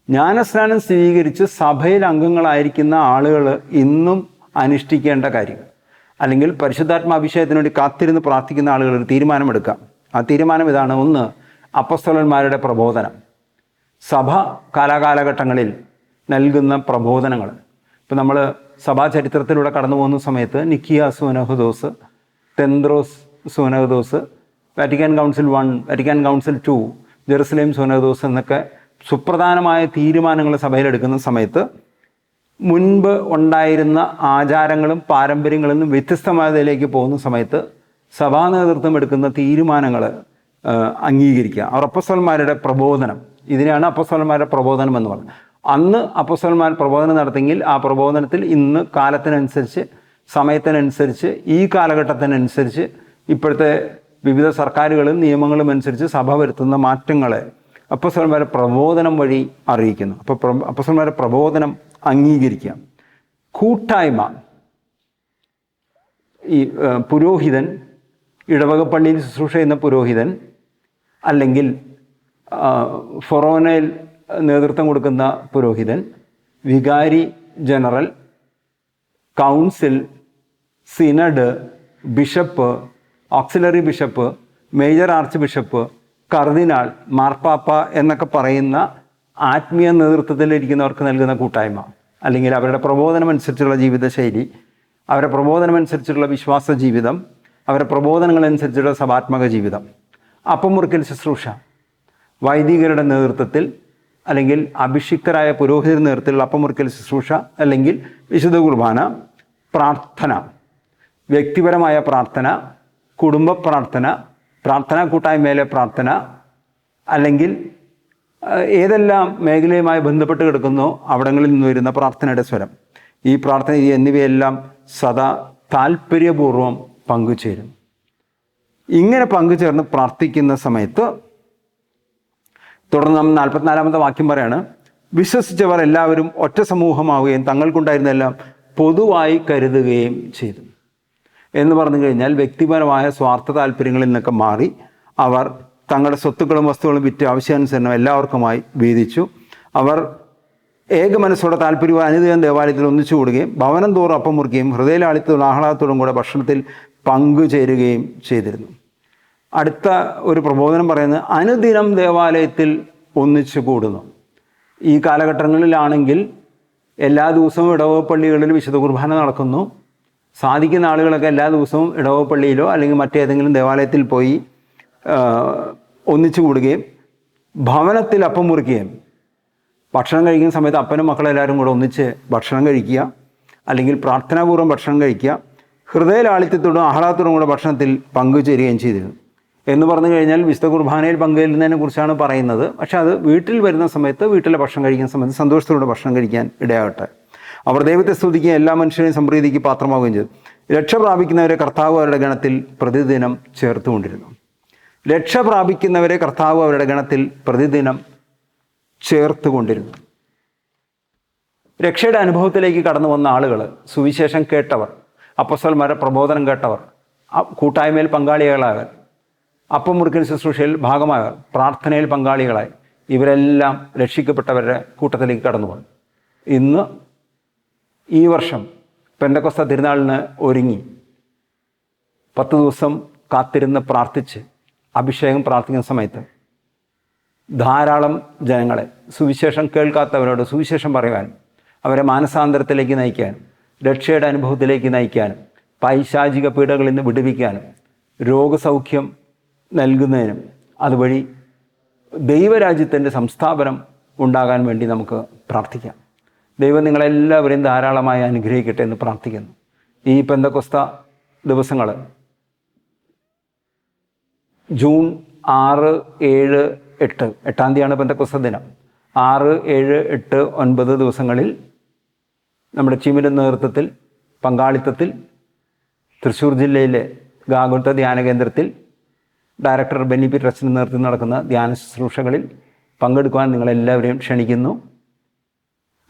ജ്ഞാനസ്നാനം സ്വീകരിച്ച് സഭയിൽ അംഗങ്ങളായിരിക്കുന്ന ആളുകൾ ഇന്നും അനുഷ്ഠിക്കേണ്ട കാര്യങ്ങൾ, അല്ലെങ്കിൽ പരിശുദ്ധാത്മാഭിഷേകത്തിന് വേണ്ടി കാത്തിരുന്ന് പ്രാർത്ഥിക്കുന്ന ആളുകൾ ഒരു തീരുമാനമെടുക്കാം. ആ തീരുമാനം ഇതാണ്. 1, അപ്പസ്തോലന്മാരുടെ പ്രബോധനം, സഭ കാലാകാലഘട്ടങ്ങളിൽ നൽകുന്ന പ്രബോധനങ്ങൾ. ഇപ്പം നമ്മൾ സഭാചരിത്രത്തിലൂടെ കടന്നു പോകുന്ന സമയത്ത് നിക്കിയ സൂനഹദോസ്, തെന്ത്രോസ് സൂനഹദോസ്, Vatican council 1, Vatican council 2, Jerusalem സൂനഹദോസ് എന്നൊക്കെ സുപ്രധാനമായ തീരുമാനങ്ങൾ സഭയിലെടുക്കുന്ന സമയത്ത് മുൻപ് ഉണ്ടായിരുന്ന ആചാരങ്ങളും പാരമ്പര്യങ്ങളിൽ നിന്നും വ്യത്യസ്തമായതിലേക്ക് പോകുന്ന സമയത്ത് സഭാ നേതൃത്വം എടുക്കുന്ന തീരുമാനങ്ങൾ അംഗീകരിക്കുക. അവർ അപ്പസ്തോലന്മാരുടെ പ്രബോധനം, ഇതിനെയാണ് അപ്പസ്തോലന്മാരുടെ പ്രബോധനം എന്ന് പറയുന്നത്. അന്ന് അപ്പസ്തോലന്മാർ പ്രബോധനം നടത്തിയെങ്കിൽ ആ പ്രബോധനത്തിൽ ഇന്ന് കാലത്തിനനുസരിച്ച്, സമയത്തിനനുസരിച്ച്, ഈ കാലഘട്ടത്തിനനുസരിച്ച് ഇപ്പോഴത്തെ വിവിധ സർക്കാരുകളും നിയമങ്ങളും അനുസരിച്ച് സഭ വരുത്തുന്ന മാറ്റങ്ങളെ അപ്പസ്തോലന്മാരുടെ പ്രബോധനം വഴി അറിയിക്കുന്നു. അപ്പോൾ അപ്പസ്തോലന്മാരുടെ പ്രബോധനം അംഗീകരിക്കുക. കൂട്ടായ്മ, ഈ പുരോഹിതൻ, ഇടവകപ്പള്ളിയിൽ ശുശ്രൂഷ ചെയ്യുന്ന പുരോഹിതൻ, അല്ലെങ്കിൽ ഫൊറോനയിൽ നേതൃത്വം കൊടുക്കുന്ന പുരോഹിതൻ, വികാരി general, council, synod, bishop, auxiliary bishop, major archbishop, കർദിനാൾ, മാർപ്പാപ്പ എന്നൊക്കെ പറയുന്ന ആത്മീയ നേതൃത്വത്തിലിരിക്കുന്നവർക്ക് നൽകുന്ന കൂട്ടായ്മ, അല്ലെങ്കിൽ അവരുടെ പ്രബോധനമനുസരിച്ചുള്ള ജീവിതശൈലി, അവരുടെ പ്രബോധനമനുസരിച്ചുള്ള വിശ്വാസ ജീവിതം, അവരുടെ പ്രബോധനങ്ങളനുസരിച്ചുള്ള സഭാത്മക ജീവിതം. അപ്പം മുറിക്കൽ ശുശ്രൂഷ, വൈദികരുടെ നേതൃത്വത്തിൽ അല്ലെങ്കിൽ അഭിഷിക്തരായ പുരോഹിതരുടെ നേതൃത്വത്തിലുള്ള അപ്പം മുറിക്കൽ ശുശ്രൂഷ, അല്ലെങ്കിൽ വിശുദ്ധ കുർബാന. പ്രാർത്ഥന, വ്യക്തിപരമായ പ്രാർത്ഥന, കുടുംബ പ്രാർത്ഥന, പ്രാർത്ഥനാ കൂട്ടായ്മയിലെ പ്രാർത്ഥന, അല്ലെങ്കിൽ ഏതെല്ലാം മേഖലയുമായി ബന്ധപ്പെട്ട് കിടക്കുന്നോ അവിടങ്ങളിൽ നിന്ന് വരുന്ന പ്രാർത്ഥനയുടെ സ്വരം. ഈ പ്രാർത്ഥന എന്നിവയെല്ലാം സദാ താല്പര്യപൂർവ്വം പങ്കുചേരും. ഇങ്ങനെ പങ്കുചേർന്ന് പ്രാർത്ഥിക്കുന്ന സമയത്ത് തുടർന്ന് 44-ാമത്തെ വാക്യം പറയാണ്, വിശ്വസിച്ചവർ എല്ലാവരും ഒറ്റ സമൂഹമാവുകയും തങ്ങൾക്കുണ്ടായിരുന്നെല്ലാം പൊതുവായി കരുതുകയും ചെയ്തു. എന്ന് പറഞ്ഞു കഴിഞ്ഞാൽ വ്യക്തിപരമായ സ്വാർത്ഥ താല്പര്യങ്ങളിൽ നിന്നൊക്കെ മാറി അവർ തങ്ങളുടെ സ്വത്തുക്കളും വസ്തുക്കളും വിറ്റ് ആവശ്യാനുസരണം എല്ലാവർക്കുമായി വീതിച്ചു. അവർ ഏക മനസ്സോടെ താല്പര്യവും അനുദിനം ദേവാലയത്തിൽ ഒന്നിച്ചു കൂടുകയും ഭവനം തോറും അപ്പം മുറിക്കുകയും ഹൃദയലാളിത്തോടും ആഹ്ലാദത്തോടും കൂടെ ഭക്ഷണത്തിൽ പങ്കുചേരുകയും ചെയ്തിരുന്നു. അടുത്ത ഒരു പ്രബോധനം പറയുന്നത് അനുദിനം ദേവാലയത്തിൽ ഒന്നിച്ചു കൂടുന്നു. ഈ കാലഘട്ടങ്ങളിലാണെങ്കിൽ എല്ലാ ദിവസവും ഇടവകപ്പള്ളികളിൽ വിശുദ്ധ കുർബാന നടക്കുന്നു. സാധിക്കുന്ന ആളുകളൊക്കെ എല്ലാ ദിവസവും ഇടവകപ്പള്ളിയിലോ അല്ലെങ്കിൽ മറ്റേതെങ്കിലും ദേവാലയത്തിൽ പോയി ഒന്നിച്ചു കൂടുകയും ഭവനത്തിൽ അപ്പം മുറിക്കുകയും ഭക്ഷണം കഴിക്കുന്ന സമയത്ത് അപ്പനും മക്കളെല്ലാവരും കൂടെ ഒന്നിച്ച് ഭക്ഷണം കഴിക്കുക, അല്ലെങ്കിൽ പ്രാർത്ഥനാപൂർവ്വം ഭക്ഷണം കഴിക്കുക, ഹൃദയലാളിത്യത്തോടും ആഹ്ലാദത്തോടും കൂടെ ഭക്ഷണത്തിൽ പങ്കുചേരുകയും ചെയ്തിരുന്നു. എന്ന് പറഞ്ഞു കഴിഞ്ഞാൽ വിശുദ്ധ കുർബാനയിൽ പങ്കുചേരുന്നതിനെ കുറിച്ചാണ് പറയുന്നത്. പക്ഷെ അത് വീട്ടിൽ വരുന്ന സമയത്ത്, വീട്ടിലെ ഭക്ഷണം കഴിക്കുന്ന സമയത്ത് സന്തോഷത്തോടെ ഭക്ഷണം കഴിക്കാൻ ഇടയാകട്ടെ. അവർ ദൈവത്തെ സ്തുതിക്കുകയും എല്ലാ മനുഷ്യരെയും സംപ്രീതിക്ക് പാത്രമാവുകയും ചെയ്തു. രക്ഷ പ്രാപിക്കുന്നവരെ കർത്താവ് അവരുടെ ഗണത്തിൽ പ്രതിദിനം ചേർത്തുകൊണ്ടിരുന്നു. രക്ഷ പ്രാപിക്കുന്നവരെ കർത്താവ് അവരുടെ ഗണത്തിൽ പ്രതിദിനം ചേർത്തുകൊണ്ടിരുന്നു. രക്ഷയുടെ അനുഭവത്തിലേക്ക് കടന്നു വന്ന ആളുകൾ, സുവിശേഷം കേട്ടവർ, അപ്പോസ്തലന്മാരുടെ പ്രബോധനം കേട്ടവർ, കൂട്ടായ്മയിൽ പങ്കാളികളായവർ, അപ്പം മുറിക്കൽ ശുശ്രൂഷയിൽ ഭാഗമായവർ, പ്രാർത്ഥനയിൽ പങ്കാളികളായി, ഇവരെല്ലാം രക്ഷിക്കപ്പെട്ടവരുടെ കൂട്ടത്തിലേക്ക് കടന്നു വന്നു. ഇന്ന് ഈ വർഷം പെന്തക്കോസ്ത തിരുനാളിന് ഒരുങ്ങി 10 ദിവസം കാത്തിരുന്ന് പ്രാർത്ഥിച്ച് അഭിഷേകം പ്രാർത്ഥിക്കുന്ന സമയത്ത് ധാരാളം ജനങ്ങളെ, സുവിശേഷം കേൾക്കാത്തവരോട് സുവിശേഷം പറയുവാനും, അവരെ മാനസാന്തരത്തിലേക്ക് നയിക്കാനും, രക്ഷയുടെ അനുഭവത്തിലേക്ക് നയിക്കാനും, പൈശാചിക പീഡകളിൽ നിന്ന് വിടുവിക്കാനും, രോഗസൗഖ്യം നൽകുന്നതിനും, അതുവഴി ദൈവരാജ്യത്തിൻ്റെ സംസ്ഥാപനം ഉണ്ടാകാൻ വേണ്ടി നമുക്ക് പ്രാർത്ഥിക്കാം. ദൈവം നിങ്ങളെല്ലാവരെയും ധാരാളമായി അനുഗ്രഹിക്കട്ടെ എന്ന് പ്രാർത്ഥിക്കുന്നു. ഈ പെന്തക്കോസ്ത ദിവസങ്ങൾ ജൂൺ 6, 7, 8, 8-ാം തീയതിയാണ് പെന്തക്കോസ്ത ദിനം. 6, 7, 8, 9 ദിവസങ്ങളിൽ നമ്മുടെ ടീമിൻ്റെ നേതൃത്വത്തിൽ, പങ്കാളിത്തത്തിൽ തൃശ്ശൂർ ജില്ലയിലെ ഗാഗുൽത്ത ധ്യാന കേന്ദ്രത്തിൽ ഡയറക്ടർ ബെന്നി പി ട്രസ്റ്റിന് നേതൃത്വം നടക്കുന്ന ധ്യാന ശുശ്രൂഷകളിൽ പങ്കെടുക്കുവാൻ നിങ്ങളെല്ലാവരെയും ക്ഷണിക്കുന്നു.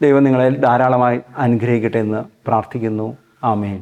ദൈവം നിങ്ങളെ ധാരാളമായി അനുഗ്രഹിക്കട്ടെ എന്ന് പ്രാർത്ഥിക്കുന്നു. ആമേൻ.